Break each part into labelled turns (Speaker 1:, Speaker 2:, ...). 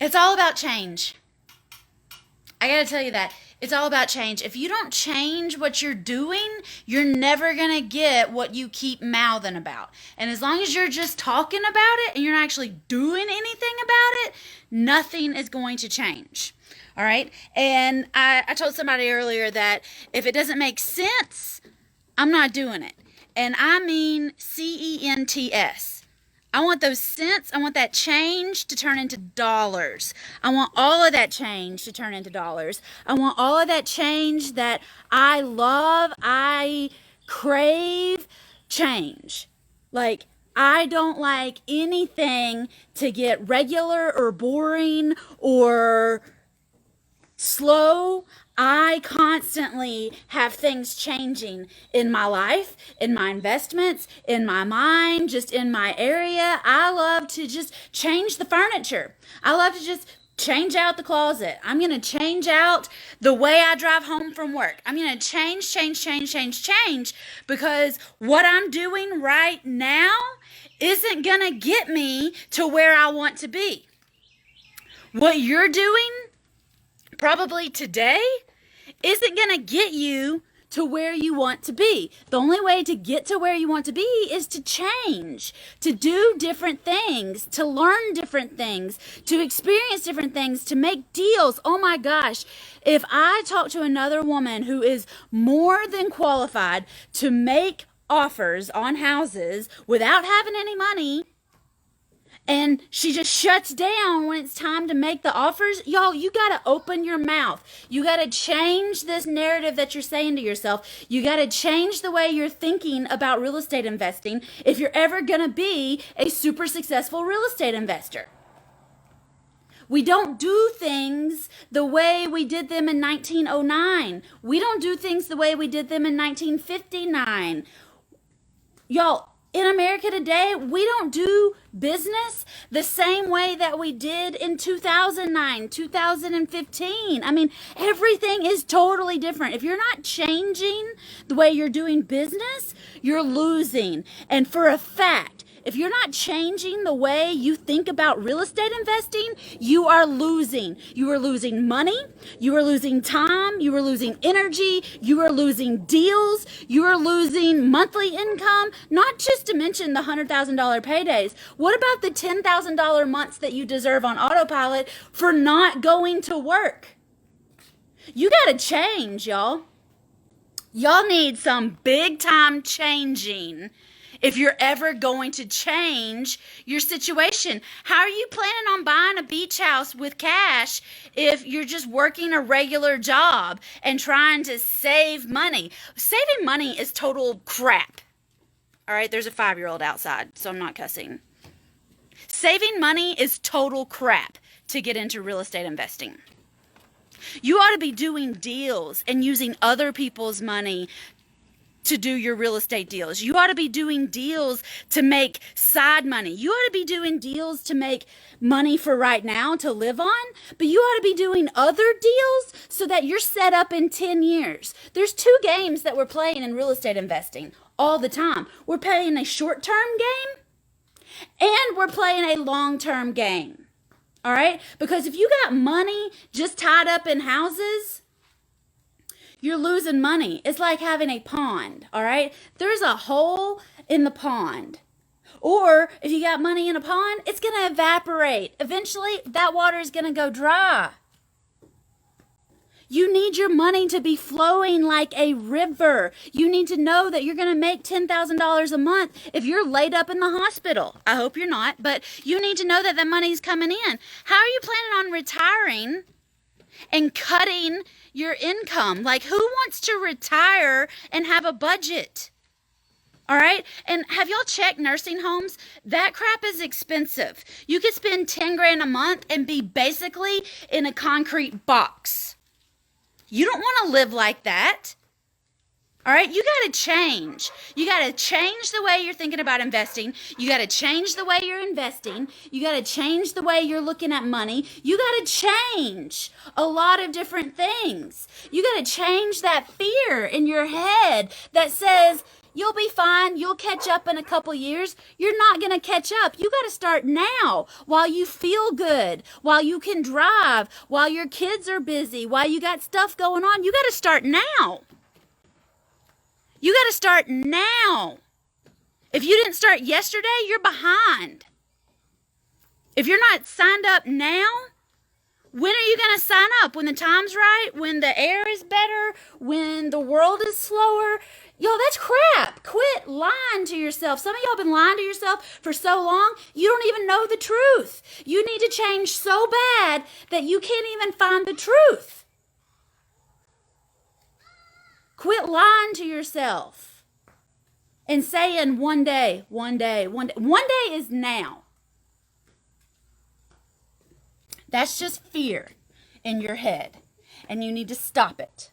Speaker 1: It's all about change. I gotta tell you that. It's all about change. If you don't change what you're doing, you're never gonna get what you keep mouthing about. And as long as you're just talking about it and you're not actually doing anything about it, nothing is going to change. All right? And I told somebody earlier that if it doesn't make sense, I'm not doing it. And I mean CENTS. I want those cents, I want that change to turn into dollars. I want all of that change to turn into dollars. I want all of that change that I love, I crave change. Like, I don't like anything to get regular or boring or slow. I constantly have things changing in my life, in my investments, in my mind, just in my area. I love to just change the furniture. I love to just change out the closet. I'm going to change out the way I drive home from work. I'm going to change because what I'm doing right now isn't going to get me to where I want to be. What you're doing probably today isn't going to get you to where you want to be. The only way to get to where you want to be is to change, to do different things, to learn different things, to experience different things, to make deals. Oh my gosh. If I talk to another woman who is more than qualified to make offers on houses without having any money, and she just shuts down when it's time to make the offers, y'all, you got to open your mouth. You got to change this narrative that you're saying to yourself. You got to change the way you're thinking about real estate investing if you're ever going to be a super successful real estate investor. We don't do things the way we did them in 1909. We don't do things the way we did them in 1959. Y'all, in America today, we don't do business the same way that we did in 2009, 2015. I mean, everything is totally different. If you're not changing the way you're doing business, you're losing. And for a fact, if you're not changing the way you think about real estate investing, you are losing. You are losing money. You are losing time. You are losing energy. You are losing deals. You are losing monthly income, not just to mention the $100,000 paydays. What about the $10,000 months that you deserve on autopilot for not going to work? You got to change, y'all. Y'all need some big time changing if you're ever going to change your situation. How are you planning on buying a beach house with cash if you're just working a regular job and trying to save money? Saving money is total crap. All right, there's a 5-year-old outside, so I'm not cussing. Saving money is total crap to get into real estate investing. You ought to be doing deals and using other people's money to do your real estate deals. You ought to be doing deals to make side money. You ought to be doing deals to make money for right now to live on, but you ought to be doing other deals so that you're set up in 10 years. There's 2 games that we're playing in real estate investing all the time. We're playing a short-term game and we're playing a long-term game. All right? Because if you got money just tied up in houses, you're losing money. It's like having a pond, all right? There's a hole in the pond. Or if you got money in a pond, it's going to evaporate. Eventually, that water is going to go dry. You need your money to be flowing like a river. You need to know that you're going to make $10,000 a month if you're laid up in the hospital. I hope you're not, but you need to know that the money's coming in. How are you planning on retiring and cutting your income? Like, who wants to retire and have a budget? All right? And have y'all checked nursing homes? That crap is expensive. You could spend 10 grand a month and be basically in a concrete box. You don't want to live like that. All right? You got to change. You got to change the way you're thinking about investing. You got to change the way you're investing. You got to change the way you're looking at money. You got to change a lot of different things. You got to change that fear in your head that says You'll be fine. You'll catch up in a couple years. You're not going to catch up. You got to start now while you feel good, while you can drive, while your kids are busy, while you got stuff going on. You got to start now. You got to start now. If you didn't start yesterday, you're behind. If you're not signed up now, when are you going to sign up? When the time's right? When the air is better? When the world is slower? Yo, that's crap. Quit lying to yourself. Some of y'all been lying to yourself for so long, you don't even know the truth. You need to change so bad that you can't even find the truth. Quit lying to yourself and saying one day, one day, one day. One day is now. That's just fear in your head, and you need to stop it.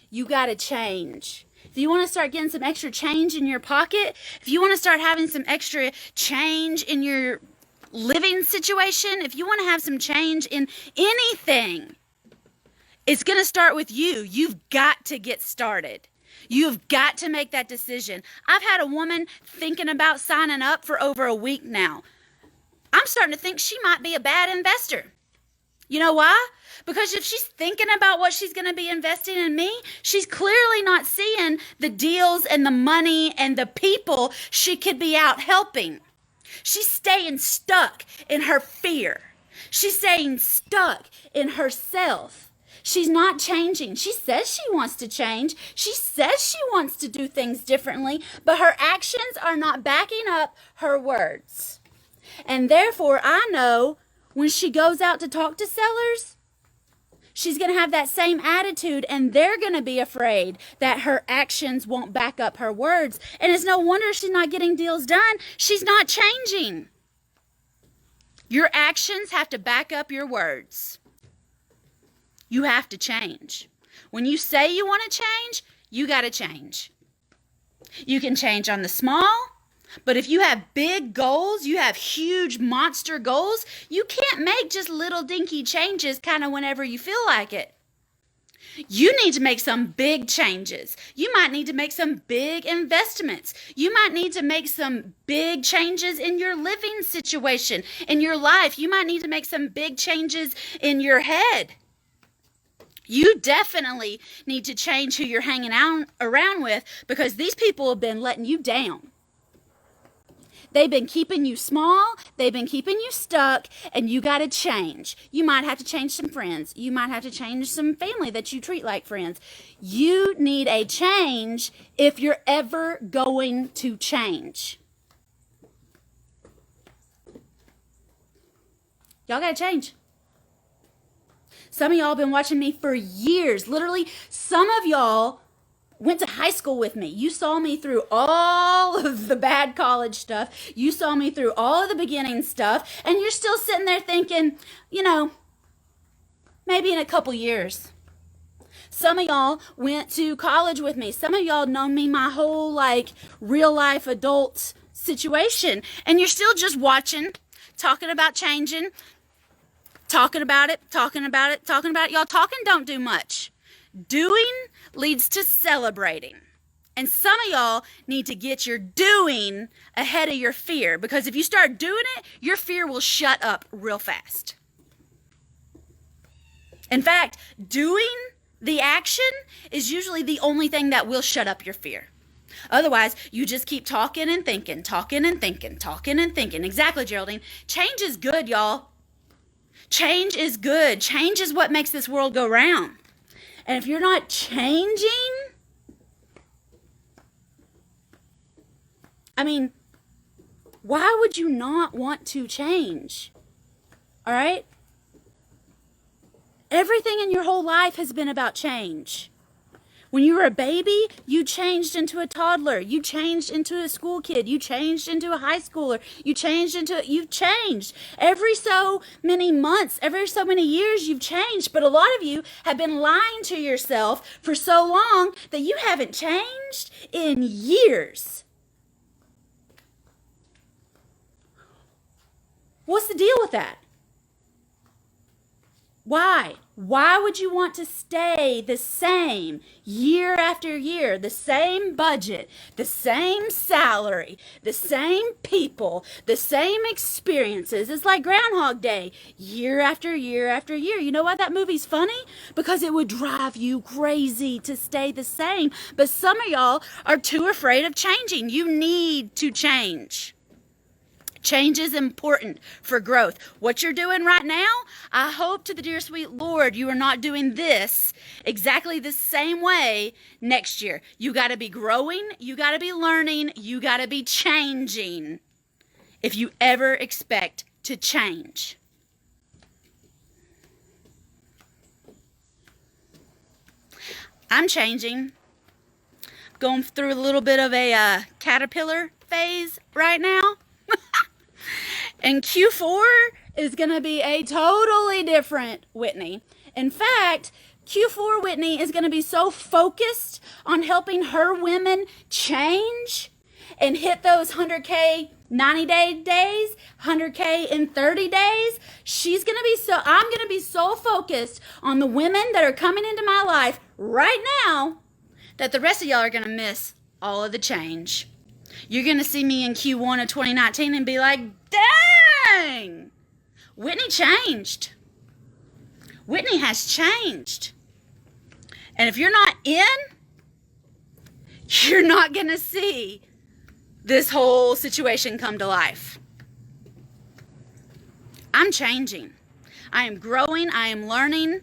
Speaker 1: You got to change. If you want to start getting some extra change in your pocket, if you want to start having some extra change in your living situation, if you want to have some change in anything, it's going to start with you. You've got to get started. You've got to make that decision. I've had a woman thinking about signing up for over a week now. I'm starting to think she might be a bad investor. You know why? Because if she's thinking about what she's going to be investing in me, she's clearly not seeing the deals and the money and the people she could be out helping. She's staying stuck in her fear. She's staying stuck in herself. She's not changing. She says she wants to change. She says she wants to do things differently, but her actions are not backing up her words. And therefore, I know when she goes out to talk to sellers, she's going to have that same attitude, and they're going to be afraid that her actions won't back up her words. And it's no wonder she's not getting deals done. She's not changing. Your actions have to back up your words. You have to change. When you say you want to change, you got to change. You can change on the small, but if you have big goals, you have huge monster goals, you can't make just little dinky changes kind of whenever you feel like it. You need to make some big changes. You might need to make some big investments. You might need to make some big changes in your living situation, in your life. You might need to make some big changes in your head. You definitely need to change who you're hanging out around with, because these people have been letting you down. They've been keeping you small, they've been keeping you stuck, and you got to change. You might have to change some friends. You might have to change some family that you treat like friends. You need a change if you're ever going to change. Y'all got to change. Some of y'all have been watching me for years. Literally, some of y'all went to high school with me. You saw me through all of the bad college stuff. You saw me through all of the beginning stuff. And you're still sitting there thinking, maybe in a couple years. Some of y'all went to college with me. Some of y'all known me my whole real life adult situation. And you're still just watching, talking about changing, talking about it. Y'all talking don't do much. Doing leads to celebrating. And some of y'all need to get your doing ahead of your fear, because if you start doing it, your fear will shut up real fast. In fact, doing the action is usually the only thing that will shut up your fear. Otherwise, you just keep talking and thinking. Exactly, Geraldine. Change is good, y'all. Change is good. Change is what makes this world go round. And if you're not changing, why would you not want to change? All right? Everything in your whole life has been about change. When you were a baby, you changed into a toddler. You changed into a school kid. You changed into a high schooler. You've changed. Every so many months, every so many years, you've changed. But a lot of you have been lying to yourself for so long that you haven't changed in years. What's the deal with that? Why? Why would you want to stay the same year after year? The same budget, the same salary, the same people, the same experiences. It's like Groundhog Day, year after year after year. You know why that movie's funny? Because it would drive you crazy to stay the same. But some of y'all are too afraid of changing. You need to change. Change is important for growth. What you're doing right now, I hope to the dear sweet Lord you are not doing this exactly the same way next year. You got to be growing, you got to be learning, you got to be changing if you ever expect to change. I'm changing. Going through a little bit of a caterpillar phase right now. And Q4 is going to be a totally different Whitney. In fact, Q4 Whitney is going to be so focused on helping her women change and hit those 100K 90-day days, 100K in 30 days. I'm going to be so focused on the women that are coming into my life right now that the rest of y'all are going to miss all of the change. You're going to see me in Q1 of 2019 and be like, dang, Whitney changed. Whitney has changed. And if you're not in, you're not going to see this whole situation come to life. I'm changing. I am growing. I am learning.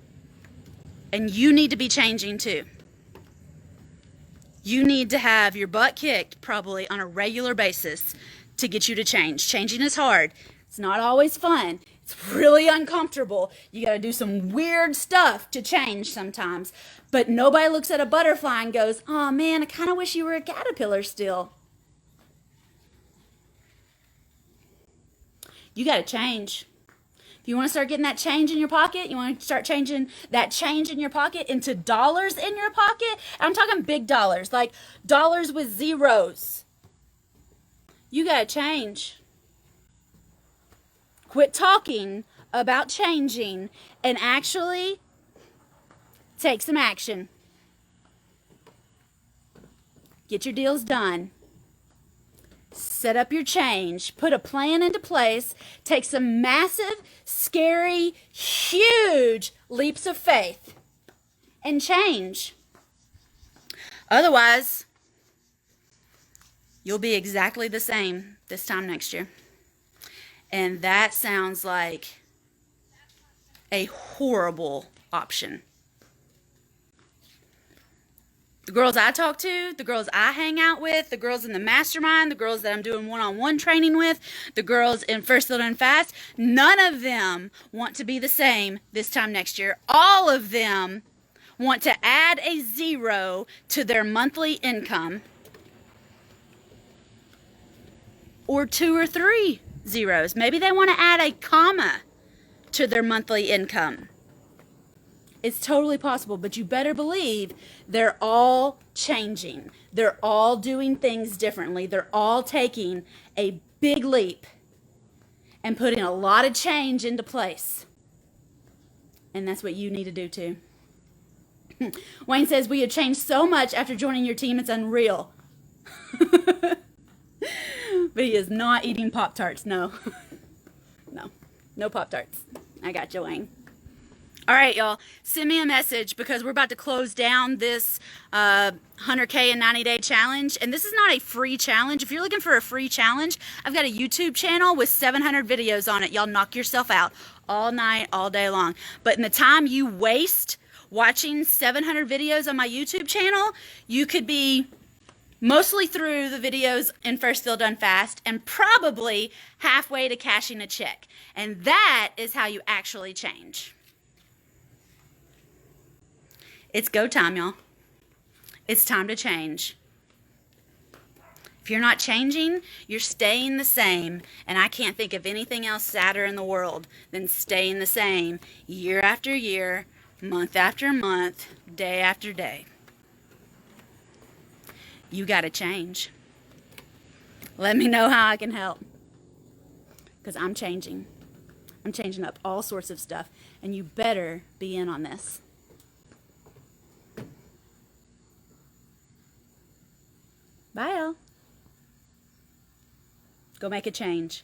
Speaker 1: And you need to be changing too. You need to have your butt kicked probably on a regular basis to get you to change. Changing is hard. It's not always fun. It's really uncomfortable. You got to do some weird stuff to change sometimes. But nobody looks at a butterfly and goes, oh man, I kind of wish you were a caterpillar still. You got to change. If you want to start getting that change in your pocket, you want to start changing that change in your pocket into dollars in your pocket. I'm talking big dollars, like dollars with zeros. You got to change. Quit talking about changing and actually take some action. Get your deals done. Set up your change. Put a plan into place. Take some massive, scary, huge leaps of faith and change. Otherwise, you'll be exactly the same this time next year. And that sounds like a horrible option. The girls I talk to, the girls I hang out with, the girls in the mastermind, the girls that I'm doing one-on-one training with, the girls in First Filled and Fast, none of them want to be the same this time next year. All of them want to add a zero to their monthly income, or 2 or 3 zeros. Maybe they want to add a comma to their monthly income. It's totally possible, but you better believe they're all changing. They're all doing things differently. They're all taking a big leap and putting a lot of change into place. And that's what you need to do too. Wayne says, we have changed so much after joining your team, it's unreal. But he is not eating Pop-Tarts, no. No Pop-Tarts. I got you, Wayne. All right, y'all, send me a message because we're about to close down this 100K and 90-day challenge. And this is not a free challenge. If you're looking for a free challenge, I've got a YouTube channel with 700 videos on it. Y'all knock yourself out all night, all day long. But in the time you waste watching 700 videos on my YouTube channel, you could be mostly through the videos in First Filled Done Fast and probably halfway to cashing a check. And that is how you actually change. It's go time, y'all. It's time to change. If you're not changing, you're staying the same. And I can't think of anything else sadder in the world than staying the same year after year, month after month, day after day. You got to change. Let me know how I can help. Because I'm changing. I'm changing up all sorts of stuff. and you better be in on this. Bye, y'all. Go make a change.